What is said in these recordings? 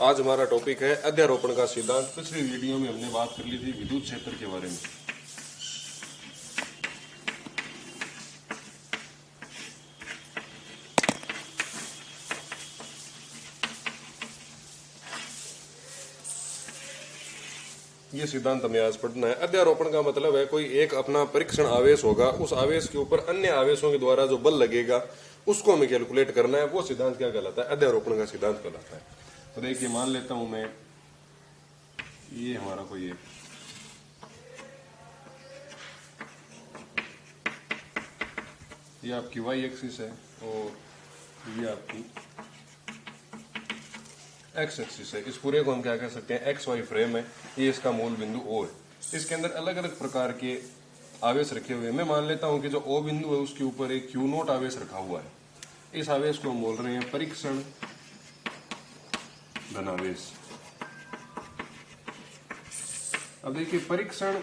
आज हमारा टॉपिक है अध्यारोपण का सिद्धांत। पिछली वीडियो में हमने बात कर ली थी विद्युत क्षेत्र के बारे में। ये सिद्धांत हमें आज पढ़ना है। अध्यारोपण का मतलब है कोई एक अपना परीक्षण आवेश होगा, उस आवेश के ऊपर अन्य आवेशों के द्वारा जो बल लगेगा उसको हमें कैलकुलेट करना है। वो सिद्धांत क्या कहलाता है? अध्यारोपण का सिद्धांत कहलाता है। तो देखिए, मान लेता हूं मैं ये हमारा कोई है, ये आपकी वाई एक्सिस है और ये आपकी एक्स एक्सिस है। इस पूरे को हम क्या कह सकते हैं? एक्स वाई फ्रेम है। ये इसका मूल बिंदु ओ है। इसके अंदर अलग अलग प्रकार के आवेश रखे हुए हैं। मैं मान लेता हूं कि जो ओ बिंदु है उसके ऊपर एक क्यू नोट आवेश रखा हुआ है। इस आवेश को हम बोल रहे हैं परीक्षण धनावेश। अब देखिए, परीक्षण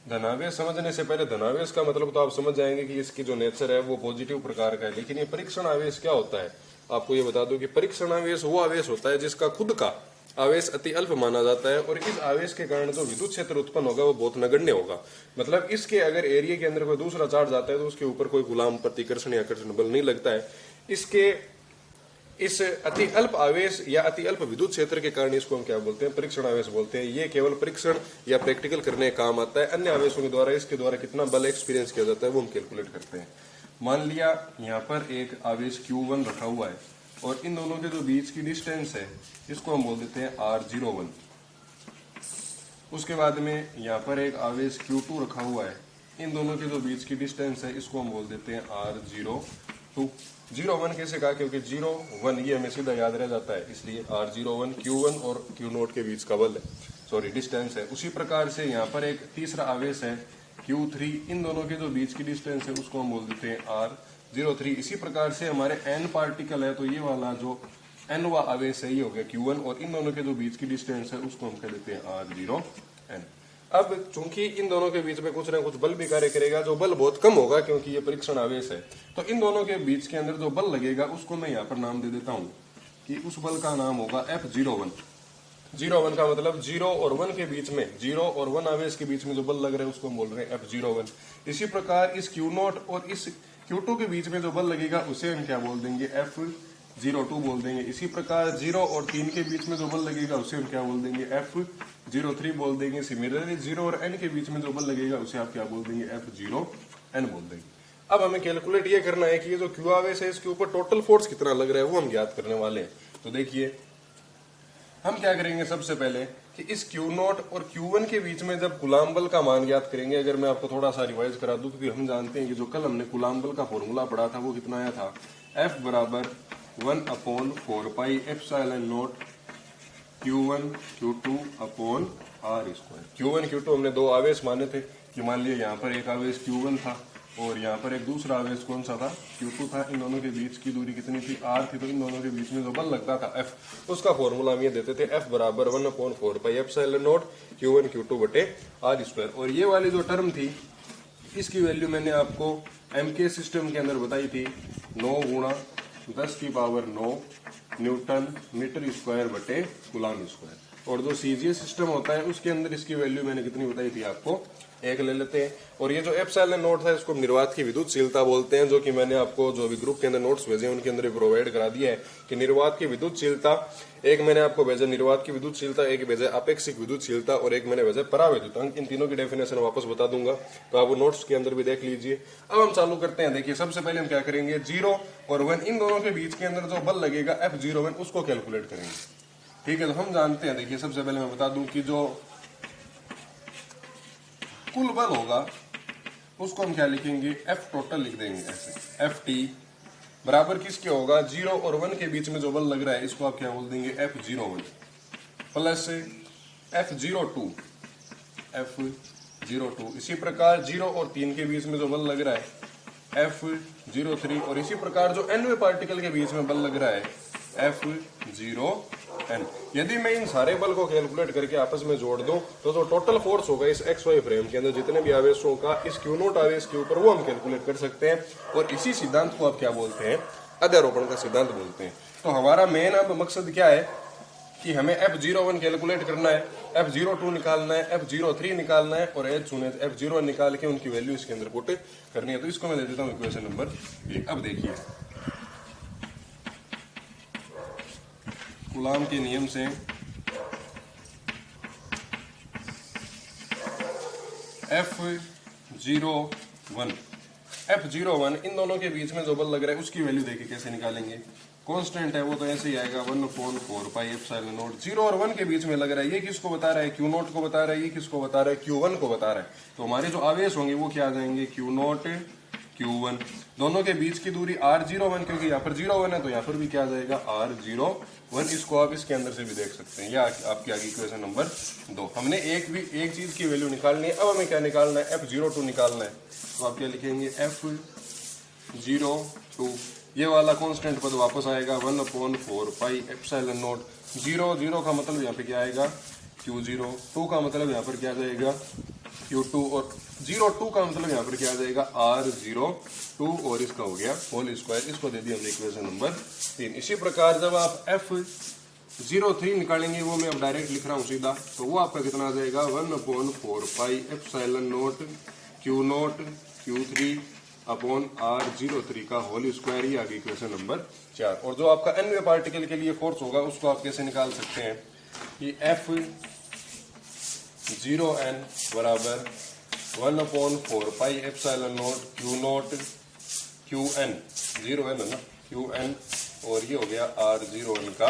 धनावेश समझने से पहले धनावेश का मतलब तो आप समझ जाएंगे कि इसकी जो नेचर है वो पॉजिटिव प्रकार का है। लेकिन ये परीक्षण आवेश क्या होता है, आपको ये बता दूं कि परीक्षण आवेश वो आवेश होता है जिसका खुद का आवेश अति अल्प माना जाता है और इस आवेश के कारण जो विद्युत क्षेत्र उत्पन्न होगा वो बहुत नगण्य होगा। मतलब इसके अगर एरिया के अंदर कोई दूसरा चार्ज आता है तो उसके ऊपर कोई गुलाम प्रतिकर्षण या आकर्षण बल नहीं लगता है। इसके इस अति अल्प आवेश या अति अल्प विद्युत क्षेत्र के कारण इसको हम क्या बोलते हैं? परीक्षण आवेश बोलते हैं। ये केवल परीक्षण या प्रैक्टिकल करने का काम आता है। अन्य आवेशों के द्वारा इसके द्वारा कितना बल एक्सपीरियंस किया जाता है वो हम कैलकुलेट करते हैं। मान लिया यहाँ पर एक आवेश Q1 रखा हुआ है और इन दोनों के जो बीच की डिस्टेंस है इसको हम बोल देते हैं R01। उसके बाद में यहाँ पर एक आवेश Q2 रखा हुआ है। इन दोनों के जो बीच की डिस्टेंस है इसको हम बोल देते हैं R02। 01 कैसे कहा? क्योंकि 01 ये हमें सीधा याद रह जाता है, इसलिए R01 Q1 और Q0 के बीच का बल है, सॉरी डिस्टेंस है। उसी प्रकार से यहाँ पर एक तीसरा आवेश है Q3। इन दोनों के जो बीच की डिस्टेंस है उसको हम बोल देते हैं R03। इसी प्रकार से हमारे N पार्टिकल है तो ये वाला जो Nवा आवेश है ये हो गया Q1 और इन दोनों के जो बीच की डिस्टेंस है उसको हम कह देते हैं R0N। अब चूंकि इन दोनों के बीच में कुछ ना कुछ बल भी कार्य करेगा, जो बल बहुत कम होगा क्योंकि ये परीक्षण आवेश है, तो इन दोनों के बीच के अंदर जो बल लगेगा उसको मैं यहाँ पर नाम दे देता हूँ कि उस बल का नाम होगा F01। 01 का मतलब 0 और 1 के बीच में, 0 और 1 आवेश के बीच में जो बल लग रहे हैं उसको हम बोल रहे हैं F01। इसी प्रकार इस Q0 और इस Q2 के बीच में जो बल लगेगा उसे हम क्या बोल देंगे? F02 बोल देंगे। इसी प्रकार 0 और 3 के बीच में जो बल लगेगा उसे हम क्या बोल देंगे? F03 बोल देंगे। सिमिलरली 0 और n के बीच में जो बल लगेगा उसे आप क्या बोल देंगे? F0n बोल देंगे। अब हमें कैलकुलेट ये करना है कि ये जो Q आवेश है इसके ऊपर टोटल फोर्स कितना लग रहा है वो हम ज्ञात करने वाले हैं। तो देखिए, हम क्या करेंगे सबसे पहले कि इस Q0 और Q1 के बीच में जब कूलाम बल का मान ज्ञात करेंगे, अगर मैं आपको थोड़ा सा रिवाइज करा दूं, क्योंकि हम जानते हैं कि जो कल हमने कूलाम बल का फॉर्मूला पढ़ा था वो कितना आया था? F बराबर 1/4 epsilon not Q1 Q2 upon R square. Q1 Q2 हमने दो आवेश माने थे कि मान लिया यहाँ पर एक आवेश Q1 था और यहाँ पर एक दूसरा आवेश कौन सा था? Q2 था। इन दोनों के बीच की दूरी कितनी थी? R थी। तो इन दोनों के बीच में जो बल लगता था F, उसका फॉर्मूला हम ये देते थे F बराबर 1/4 एप्सिलॉन नॉट Q1 Q2 बटे R स्क्वायर। और ये वाली जो टर्म थी इसकी वैल्यू मैंने आपको MK सिस्टम के अंदर बताई थी, 9 गुणा 10 की पावर 9 न्यूटन मीटर स्क्वायर बटे कूलाम स्क्वायर। और जो सीजीएस सिस्टम होता है उसके अंदर इसकी वैल्यू मैंने कितनी बताई थी आपको? 1 ले लेते हैं। और ये जो एप्सिलॉन नॉट था इसको निर्वात की विद्युतशीलता बोलते हैं, जो कि मैंने आपको जो भी ग्रुप के अंदर नोट्स भेजे उनके अंदर प्रोवाइड करा दिया है कि निर्वात की विद्युतशीलता, एक मैंने आपको भेजा निर्वात की विद्युतशीलता, एक भेजा अपेक्षिक विद्युतशीलता और एक मैंने भेजा परावैद्युत अंक। इन तीनों की डेफिनेशन वापस बता दूंगा तो आप नोट्स के अंदर भी देख लीजिए। अब हम चालू करते हैं। देखिए, सबसे पहले हम क्या करेंगे? 0 और 1 इन दोनों के बीच के अंदर जो बल लगेगा F01 उसको कैलकुलेट करेंगे। ठीक है, तो हम जानते हैं, देखिए सबसे पहले मैं बता दूं कि जो कुल बल होगा उसको हम क्या लिखेंगे? F टोटल लिख देंगे ऐसे। FT बराबर किसके होगा? 0 और 1 के बीच में जो बल लग रहा है इसको आप क्या बोल देंगे? F01 plus F02। F02 इसी प्रकार 0 और 3 के बीच में जो बल लग रहा है F03 और इसी प्रकार जो nवे पार्टिकल के बीच में बल लग रहा है F0n। यदि मैं इन सारे बल को कैलकुलेट करके आपस में जोड़ दूं तो जो टोटल फोर्स होगा इस XY फ्रेम के अंदर जितने भी आवेशों का इस Q0 आवेश के ऊपर वो हम कैलकुलेट कर सकते हैं। और इसी सिद्धांत को आप क्या बोलते हैं? अध्यारोपण का सिद्धांत बोलते हैं। तो हमारा मेन अब मकसद क्या है कि हमें F01 कैलकुलेट करना है, F02 निकालना है, F03 निकालना है और H चुने F01 निकाल के उनकी वैल्यू इसके अंदर पुट करनी है। तो इसको मैं दे देता हूँ इक्वेशन नंबर 1। अब देखिए कूलाम के नियम से F01 इन दोनों के बीच में जो बल लग रहा है उसकी वैल्यू देखिए कैसे निकालेंगे। कांस्टेंट है वो तो ऐसे ही आएगा 1/4 पाई एप्सिलॉन नॉट। 0 और 1 के बीच में लग रहा है, ये किसको बता रहा है, Q0 को बता रहा है, ये किसको बता रहा है, Q1 को बता रहा है। तो हमारे जो आवेश होंगे वो क्या आ जाएंगे, Q0 Q1। दोनों के बीच की दूरी R01, क्योंकि यहाँ पर 0 1 है तो यहाँ पर भी क्या आ जाएगा R01। इसको आप इसके अंदर से भी देख सकते हैं। यह आपकी आगे इक्वेशन नंबर 2। हमने एक चीज की वैल्यू निकालनी है। अब हमें क्या निकालना है, F02 निकालना है। तो आप क्या लिखेंगे, F02 ये वाला कांस्टेंट पद वापस आएगा 1/4 पाई एप्सिलॉन नॉट। 0 का मतलब यहाँ पे क्या आएगा Q0, 2 का मतलब यहाँ पर क्या आ जाएगा Q2 और 02 का मतलब यहाँ पर क्या आ जाएगा R02 और इसका हो गया होल स्क्वायर। इसको दे दिया हमने इक्वेशन नंबर 3। इसी प्रकार जब आप F03 निकालेंगे, वो मैं अब डायरेक्ट लिख रहा हूँ सीधा, तो वो आपका कितना आ जाएगा 1/4 pi epsilon not Q0 Q3 upon R03 का होल स्क्वायर। ही आगे इक्वेशन नंबर 4। और जो आपका अन्य पार्टिकल के लिए फोर्स होगा उसको आप कैसे निकाल सकते हैं कि F0n बराबर 1/4 pi epsilon not Q0 Qn 0n है ना Qn और ये हो गया R01 का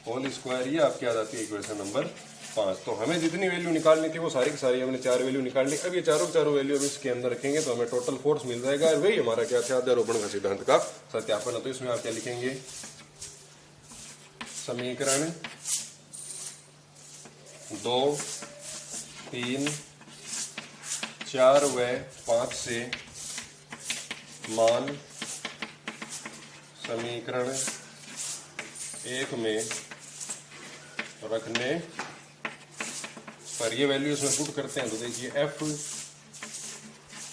होल स्क्वायर। ये आपकी आ जाती है इक्वेशन नंबर 5। तो हमें जितनी वैल्यू निकालनी थी वो सारी की सारी हमने 4 वैल्यू निकाल ली। अब ये चारों वैल्यू अब इसके अंदर रखेंगे तो हमें टोटल फोर्स मिल जाएगा। और वही हमारा क्या था, अध्यारोपण का सिद्धांत का सत्यापन है। तो इसमें आप क्या लिखेंगे, समीकरण 2, 3, 4 व 5 से मान समीकरण 1 में रखने पर ये वैल्यू इसमें पुट करते हैं तो देखिए F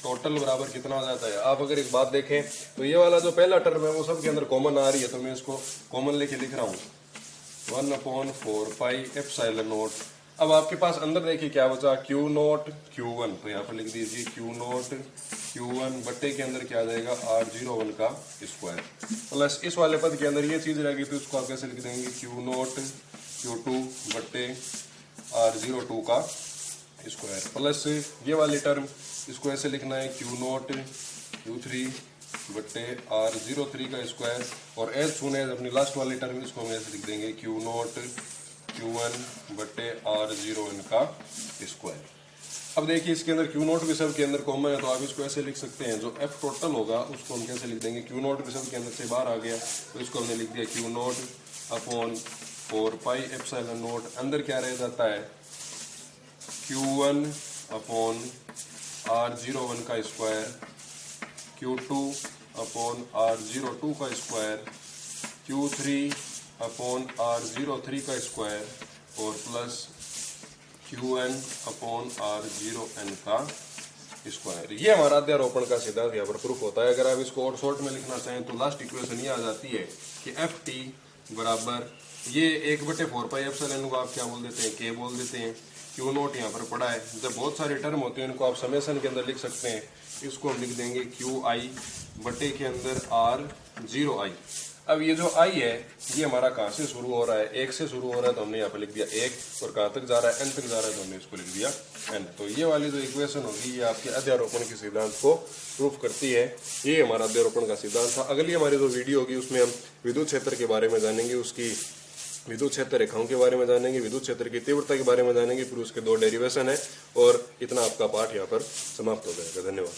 टोटल बराबर कितना हो जाता है। आप अगर एक बात देखें तो ये वाला जो पहला टर्म है वो सबके अंदर कॉमन आ रही है, तो मैं इसको कॉमन लेके लिख रहा हूँ 1/4 पाई एप्सिलॉन नॉट। अब आपके पास अंदर देखिए क्या बचा, Q0 Q1, तो यहाँ पर लिख दीजिए Q0 Q1 बट्टे के अंदर क्या आ जाएगा R01 का स्क्वायर प्लस इस वाले पद के अंदर ये चीज रहेगी तो इसको आप कैसे लिख देंगे Q0 Q2 बट्टे R02 का स्क्वायर प्लस ये वाली टर्म इसको ऐसे लिखना है Q0 Q3 बट्टे R03 का स्क्वायर और एच चुने अपनी लास्ट वाली टर्म इसको हम ऐसे लिख देंगे Q0 Q1 बट्टे R01 का स्क्वायर। अब देखिए इसके अंदर Q0 भी सब के अंदर कॉमन है तो आप इसको ऐसे लिख सकते हैं, जो F टोटल होगा उसको हम कैसे लिख देंगे, Q0 भी सब के अंदर से बाहर आ गया तो इसको हमने लिख दिया Q0 upon 4 pi epsilon not. अंदर क्या रह जाता है Q1 अपॉन R01 का स्क्वायर, Q2 अपॉन R02 का स्क्वायर, Q3 अपॉन R03 का स्क्वायर और प्लस Qn अपॉन R0n का स्क्वायर। ये हमारा अध्यारोपण का सिद्धांत यहाँ पर प्रूफ होता है। अगर आप इसको और शॉर्ट में लिखना चाहें तो लास्ट इक्वेशन ये आ जाती है कि Ft बराबर ये 1/4 पाई एप्सिलॉन को आप क्या बोल देते हैं, K बोल देते हैं। Q0 यहाँ पर पड़ा है, जब बहुत सारे टर्म होते हैं इनको आप समेशन के अंदर लिख सकते हैं। इसको हम लिख देंगे Qi बटे के अंदर R0i। अब ये जो i है ये हमारा कहाँ से शुरू हो रहा है, 1 से शुरू हो रहा है तो हमने यहाँ पर लिख दिया 1 और कहाँ तक जा रहा है n तक जा रहा है तो हमने इसको लिख दिया n। तो ये वाली जो इक्वेशन होगी ये आपके अध्यारोपण के सिद्धांत को प्रूफ करती है। ये हमारा अध्यारोपण का सिद्धांत था। अगली हमारी जो वीडियो होगी उसमें हम विद्युत क्षेत्र के बारे में जानेंगे, उसकी विद्युत क्षेत्र रेखाओं के बारे में जानेंगे, विद्युत क्षेत्र की तीव्रता के बारे में जानेंगे, फिर उसके 2 डेरिवेशन है और इतना आपका पाठ यहाँ पर समाप्त हो जाएगा। धन्यवाद।